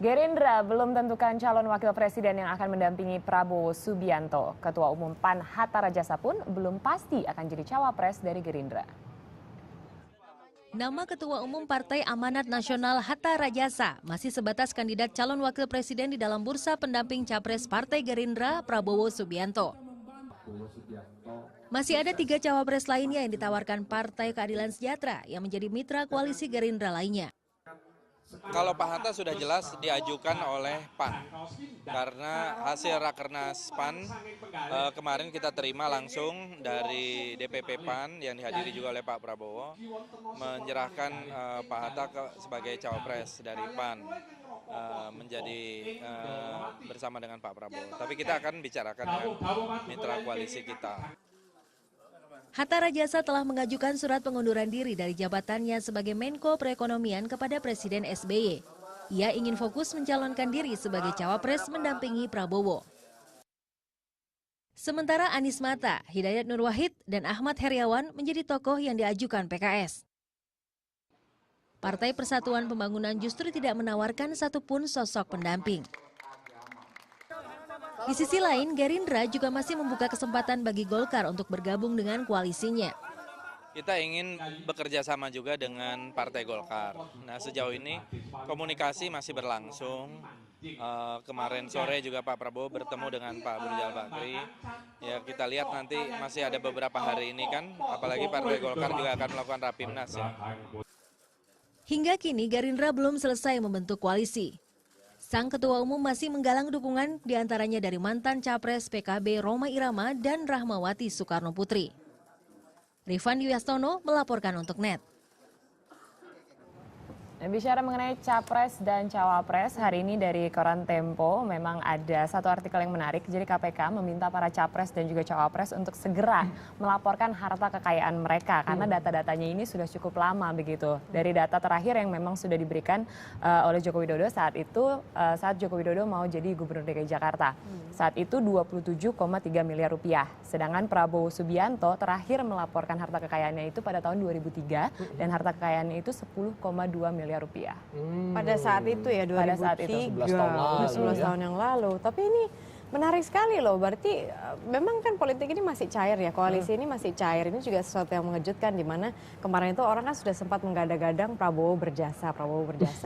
Gerindra belum tentukan calon wakil presiden yang akan mendampingi Prabowo Subianto. Ketua Umum PAN Hatta Rajasa pun belum pasti akan jadi cawapres dari Gerindra. Nama Ketua Umum Partai Amanat Nasional Hatta Rajasa masih sebatas kandidat calon wakil presiden di dalam bursa pendamping capres Partai Gerindra Prabowo Subianto. Masih ada 3 cawapres lainnya yang ditawarkan Partai Keadilan Sejahtera yang menjadi mitra koalisi Gerindra lainnya. Kalau Pak Hatta sudah jelas diajukan oleh PAN, karena hasil Rakernas PAN kemarin kita terima langsung dari DPP PAN yang dihadiri juga oleh Pak Prabowo, menyerahkan Pak Hatta sebagai cawapres dari PAN, menjadi bersama dengan Pak Prabowo. Tapi kita akan bicarakan dengan mitra koalisi kita. Hatta Rajasa telah mengajukan surat pengunduran diri dari jabatannya sebagai Menko Perekonomian kepada Presiden SBY. Ia ingin fokus mencalonkan diri sebagai cawapres mendampingi Prabowo. Sementara Anies Mata, Hidayat Nur Wahid, dan Ahmad Heriawan menjadi tokoh yang diajukan PKS. Partai Persatuan Pembangunan justru tidak menawarkan satupun sosok pendamping. Di sisi lain, Gerindra juga masih membuka kesempatan bagi Golkar untuk bergabung dengan koalisinya. Kita ingin bekerja sama juga dengan Partai Golkar. Nah, sejauh ini komunikasi masih berlangsung. Kemarin sore juga Pak Prabowo bertemu dengan Pak Abu Rizal Bakri. Ya, kita lihat nanti masih ada beberapa hari ini kan, apalagi Partai Golkar juga akan melakukan Rapimnas ya. Hingga kini Gerindra belum selesai membentuk koalisi. Sang Ketua Umum masih menggalang dukungan diantaranya dari mantan Capres PKB Rhoma Irama dan Rahmawati Soekarno Putri. Rifan Yuyastono melaporkan untuk NET. Bicara mengenai capres dan cawapres, hari ini dari Koran Tempo memang ada satu artikel yang menarik. Jadi KPK meminta para capres dan juga cawapres untuk segera melaporkan harta kekayaan mereka karena data-datanya ini sudah cukup lama begitu. Dari data terakhir yang memang sudah diberikan oleh Joko Widodo saat itu, saat Joko Widodo mau jadi Gubernur DKI Jakarta. Saat itu 27,3 miliar rupiah. Sedangkan Prabowo Subianto terakhir melaporkan harta kekayaannya itu pada tahun 2003 dan harta kekayaannya itu 10,2 miliar rupiah. Pada saat itu ya 2003, pada saat itu 11 tahun yang lalu. Tapi ini menarik sekali loh, berarti memang kan politik ini masih cair ya, koalisi ini masih cair. Ini juga sesuatu yang mengejutkan di mana kemarin itu orang kan sudah sempat menggadang-gadang Prabowo berjasa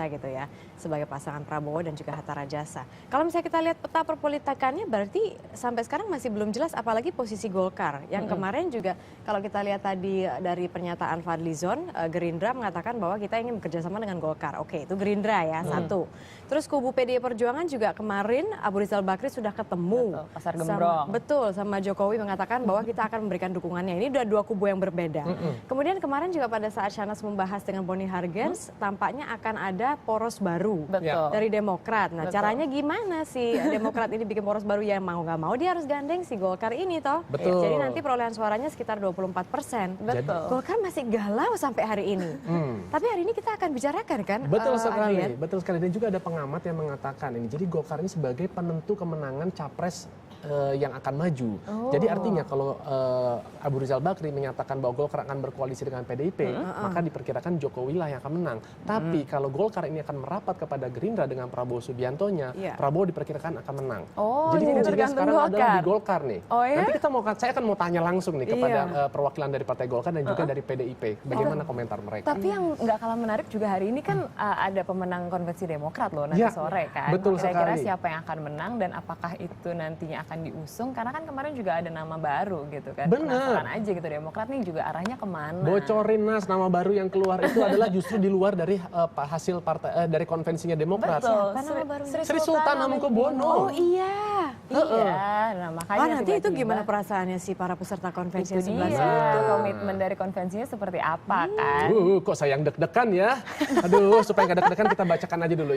gitu ya, sebagai pasangan Prabowo dan juga Hatta Rajasa. Kalau misalnya kita lihat peta perpolitikannya berarti sampai sekarang masih belum jelas, apalagi posisi Golkar. Yang kemarin juga kalau kita lihat tadi dari pernyataan Fadlizon, Gerindra mengatakan bahwa kita ingin bekerjasama dengan Golkar. Oke, itu Gerindra ya, satu. Terus kubu PDI Perjuangan juga kemarin Abu Rizal Bakri sudah ketemu Pasar Gembrong. sama Jokowi mengatakan bahwa kita akan memberikan dukungannya. Ini udah 2 kubu yang berbeda. Kemudian kemarin juga pada saat Shanas membahas dengan Boni Hargens, tampaknya akan ada poros baru dari Demokrat. Nah, caranya gimana sih Demokrat ini bikin poros baru? Ya mau nggak mau dia harus gandeng si Golkar ini toh. Jadi nanti perolehan suaranya sekitar 24%. Golkar masih galau sampai hari ini. Tapi hari ini kita akan bicarakan kan? Betul sekali. Betul sekali. Dan juga ada pengamat yang mengatakan ini. Jadi Golkar ini sebagai penentu kemenangan capres yang akan maju. Jadi artinya kalau Abu Rizal Bakri menyatakan bahwa Golkar akan berkoalisi dengan PDIP, maka diperkirakan Jokowi lah yang akan menang. Tapi kalau Golkar ini akan merapat kepada Gerindra dengan Prabowo Subiantonya, Prabowo diperkirakan akan menang. Jadi kuncinya sekarang adalah di Golkar nih. Ya? Nanti saya akan mau tanya langsung nih kepada perwakilan dari Partai Golkar dan juga dari PDIP. Bagaimana komentar mereka? Tapi yang nggak kalah menarik juga hari ini kan ada pemenang konvensi Demokrat loh nanti sore kan. Betul Kira-kira sekali. siapa yang akan menang dan apakah itu nantinya akan diusung? Karena kan kemarin juga ada nama baru gitu kan. Penasaran aja gitu Demokrat nih juga arahnya kemana? Bocorin Nas, nama baru yang keluar itu adalah justru di luar dari hasil partai dari konvensinya Demokrat. Sri Sultan Hamengkubuwono. Oh iya. Nah makanya nanti itu gimana perasaannya sih para peserta konvensi itu 11 dia, itu? komitmen dari konvensinya seperti apa kan? Kok sayang deg-degan ya? Aduh, supaya nggak deg-degan kita bacakan aja dulu ya.